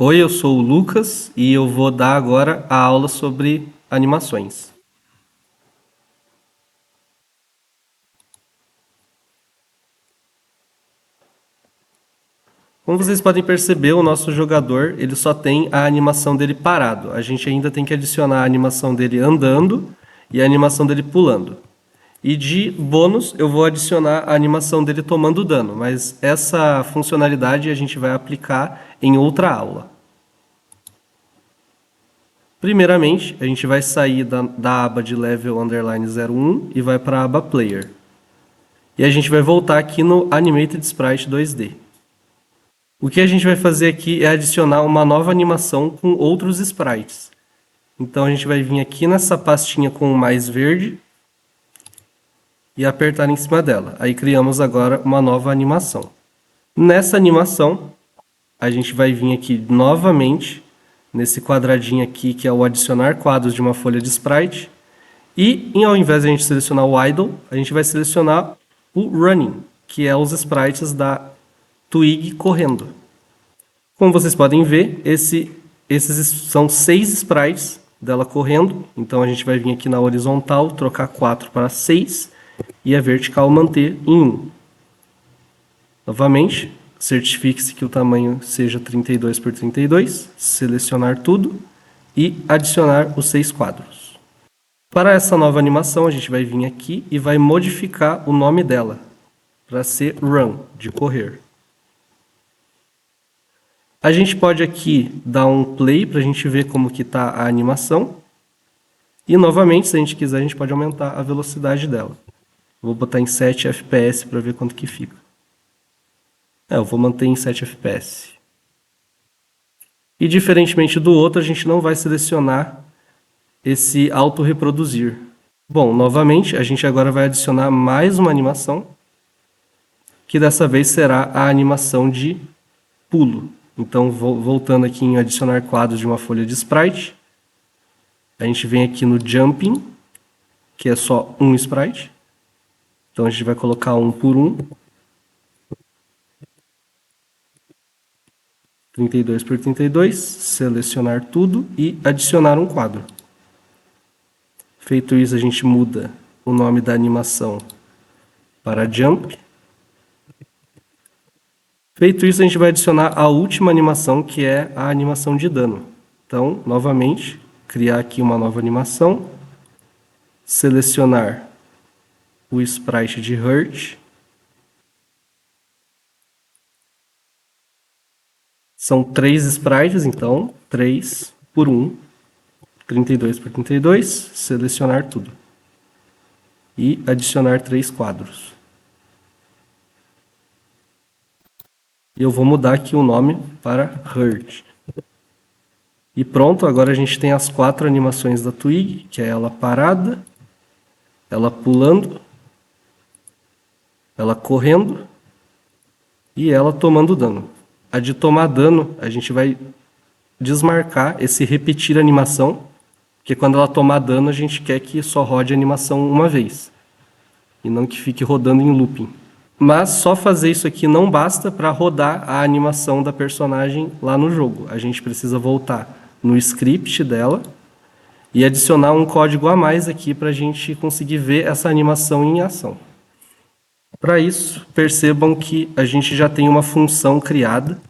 Oi, eu sou o Lucas e eu vou dar agora a aula sobre animações. Como vocês podem perceber, o nosso jogador ele só tem a animação dele parado. A gente ainda tem que adicionar a animação dele andando e a animação dele pulando. E de bônus, eu vou adicionar a animação dele tomando dano, mas essa funcionalidade a gente vai aplicar em outra aula. Primeiramente, a gente vai sair da aba de level underline 01 e vai para a aba player. E a gente vai voltar aqui no Animated Sprite 2D. O que a gente vai fazer aqui é adicionar uma nova animação com outros sprites. Então a gente vai vir aqui nessa pastinha com o mais verde e apertar em cima dela. Aí criamos agora uma nova animação. Nessa animação, a gente vai vir aqui novamente nesse quadradinho aqui que é o adicionar quadros de uma folha de sprite. E ao invés de a gente selecionar o idle, a gente vai selecionar o running, que é os sprites da Twig correndo. Como vocês podem ver, esses são 6 sprites dela correndo. Então a gente vai vir aqui na horizontal, trocar 4 para 6 e a vertical manter em 1. Novamente, certifique-se que o tamanho seja 32 por 32, selecionar tudo e adicionar os 6 quadros. Para essa nova animação, a gente vai vir aqui e vai modificar o nome dela para ser Run, de correr. A gente pode aqui dar um play para a gente ver como que está a animação. E novamente, se a gente quiser, a gente pode aumentar a velocidade dela. Vou botar em 7 FPS para ver quanto que fica. Eu vou manter em 7 FPS. E diferentemente do outro, a gente não vai selecionar esse auto-reproduzir. Bom, novamente, a gente agora vai adicionar mais uma animação, que dessa vez será a animação de pulo. Então, voltando aqui em adicionar quadros de uma folha de sprite, a gente vem aqui no jumping, que é só um sprite. Então, a gente vai colocar 1 por 1. 32 por 32, selecionar tudo e adicionar um quadro. Feito isso, a gente muda o nome da animação para Jump. Feito isso, a gente vai adicionar a última animação, que é a animação de dano. Então, novamente, criar aqui uma nova animação, selecionar o sprite de Hurt. São 3 sprites, então, 3 por 1. 32 por 32, selecionar tudo. E adicionar 3 quadros. E eu vou mudar aqui o nome para Hurt. E pronto, agora a gente tem as 4 animações da Twig, que é ela parada, ela pulando, ela correndo e ela tomando dano. A de tomar dano, a gente vai desmarcar esse repetir animação, porque quando ela tomar dano, a gente quer que só rode a animação uma vez, e não que fique rodando em looping. Mas só fazer isso aqui não basta para rodar a animação da personagem lá no jogo. A gente precisa voltar no script dela e adicionar um código a mais aqui para a gente conseguir ver essa animação em ação. Para isso, percebam que a gente já tem uma função criada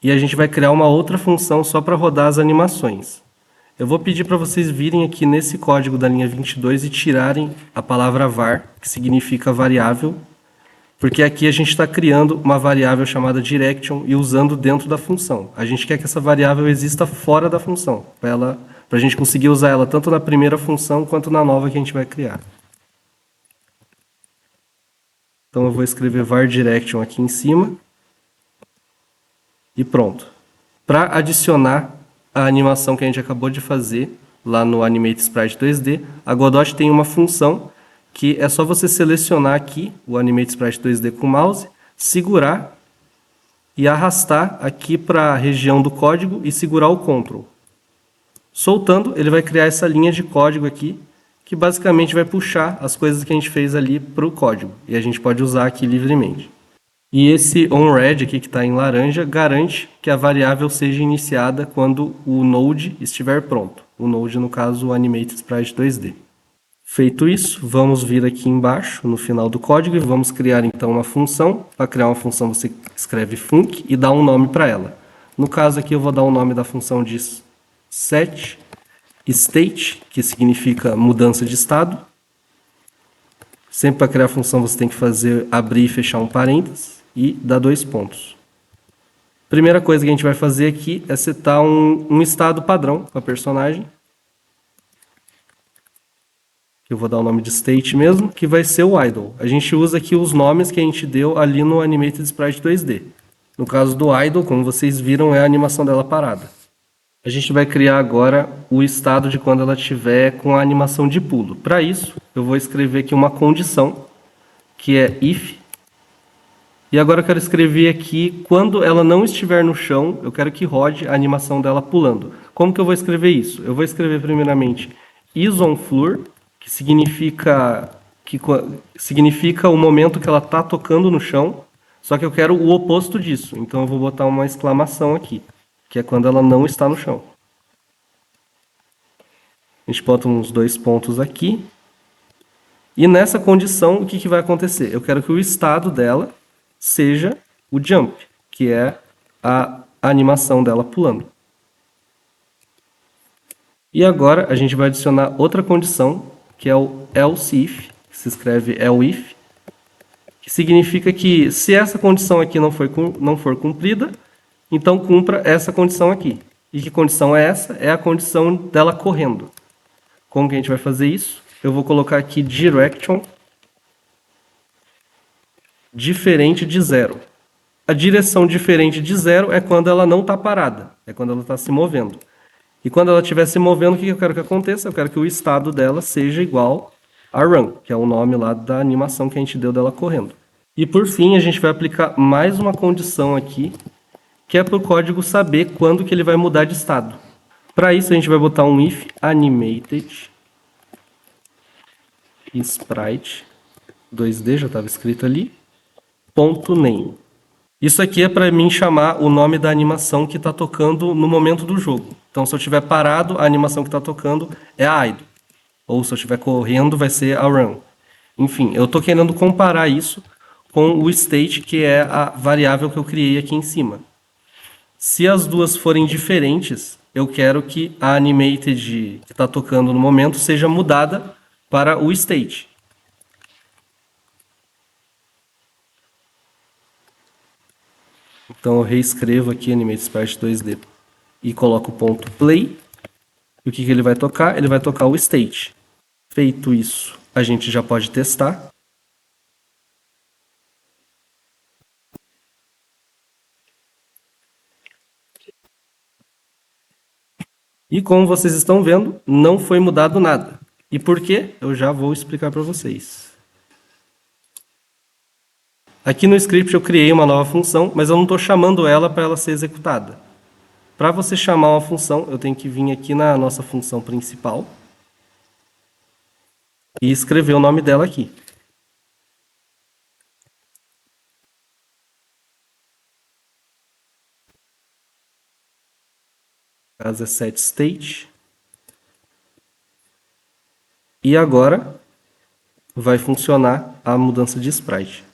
e a gente vai criar uma outra função só para rodar as animações. Eu vou pedir para vocês virem aqui nesse código da linha 22 e tirarem a palavra var, que significa variável, porque aqui a gente está criando uma variável chamada direction e usando dentro da função. A gente quer que essa variável exista fora da função, para a gente conseguir usar ela tanto na primeira função quanto na nova que a gente vai criar. Então eu vou escrever var direction aqui em cima. E pronto. Para adicionar a animação que a gente acabou de fazer lá no Animate Sprite 2D, a Godot tem uma função que é só você selecionar aqui o Animate Sprite 2D com o mouse, segurar e arrastar aqui para a região do código e segurar o Ctrl. Soltando, ele vai criar essa linha de código aqui, que basicamente vai puxar as coisas que a gente fez ali para o código. E a gente pode usar aqui livremente. E esse onRed aqui que está em laranja garante que a variável seja iniciada quando o node estiver pronto. O node, no caso, o Animated Sprite 2D. Feito isso, vamos vir aqui embaixo, no final do código, e vamos criar então uma função. Para criar uma função, você escreve func e dá um nome para ela. No caso aqui, eu vou dar o nome da função de set state, que significa mudança de estado. Sempre para criar a função, você tem que abrir e fechar um parênteses e dar 2 pontos. Primeira coisa que a gente vai fazer aqui é setar um estado padrão para a personagem. Eu vou dar o nome de state mesmo, que vai ser o idle. A gente usa aqui os nomes que a gente deu ali no Animated Sprite 2D. No caso do idle, como vocês viram, é a animação dela parada. A gente vai criar agora o estado de quando ela estiver com a animação de pulo. Para isso, eu vou escrever aqui uma condição, que é if. E agora eu quero escrever aqui, quando ela não estiver no chão, eu quero que rode a animação dela pulando. Como que eu vou escrever isso? Eu vou escrever primeiramente is on floor, que significa o momento que ela está tocando no chão, só que eu quero o oposto disso. Então eu vou botar uma exclamação aqui, que é quando ela não está no chão. A gente bota uns 2 pontos aqui. E nessa condição, o que vai acontecer? Eu quero que o estado dela seja o jump, que é a animação dela pulando. E agora a gente vai adicionar outra condição, que é o else if, que se escreve elif, que significa que se essa condição aqui não for cumprida, então cumpra essa condição aqui. E que condição é essa? É a condição dela correndo. Como que a gente vai fazer isso? Eu vou colocar aqui direction diferente de 0. A direção diferente de 0 é quando ela não está parada, é quando ela está se movendo. E quando ela estiver se movendo, o que eu quero que aconteça? Eu quero que o estado dela seja igual a run, que é o nome lá da animação que a gente deu dela correndo. E por fim, a gente vai aplicar mais uma condição aqui, que é para o código saber quando que ele vai mudar de estado. Para isso, a gente vai botar um if animated sprite 2D, já estava escrito ali, ponto name. Isso aqui é para mim chamar o nome da animação que está tocando no momento do jogo. Então, se eu estiver parado, a animação que está tocando é a idle. Ou se eu estiver correndo, vai ser a run. Enfim, eu estou querendo comparar isso com o state, que é a variável que eu criei aqui em cima. Se as duas forem diferentes, eu quero que a animated que está tocando no momento seja mudada para o state. Então eu reescrevo aqui Animated Sprite 2D e coloco o ponto play. E o que ele vai tocar? Ele vai tocar o state. Feito isso, a gente já pode testar. E como vocês estão vendo, não foi mudado nada. E por quê? Eu já vou explicar para vocês. Aqui no script eu criei uma nova função, mas eu não estou chamando ela para ela ser executada. Para você chamar uma função, eu tenho que vir aqui na nossa função principal e escrever o nome dela aqui. No caso é setState. E agora vai funcionar a mudança de sprite.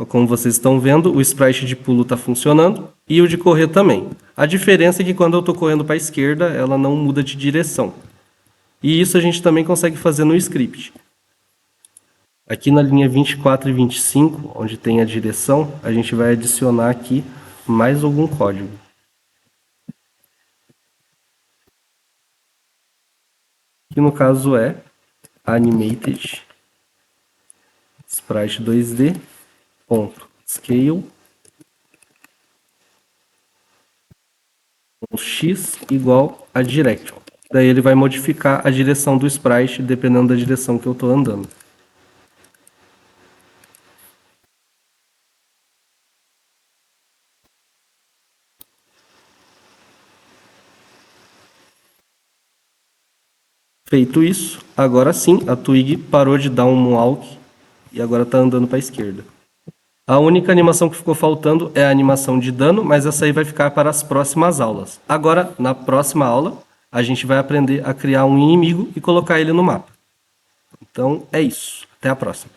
Como vocês estão vendo, o sprite de pulo está funcionando e o de correr também. A diferença é que quando eu estou correndo para a esquerda, ela não muda de direção. E isso a gente também consegue fazer no script. Aqui na linha 24 e 25, onde tem a direção, a gente vai adicionar aqui mais algum código. Que no caso é animated sprite 2D scale x igual a direction. Daí ele vai modificar a direção do sprite dependendo da direção que eu estou andando. Feito isso, agora sim, a Twig parou de dar um moonwalk e agora está andando para a esquerda. A única animação que ficou faltando é a animação de dano, mas essa aí vai ficar para as próximas aulas. Agora, na próxima aula, a gente vai aprender a criar um inimigo e colocar ele no mapa. Então, é isso. Até a próxima.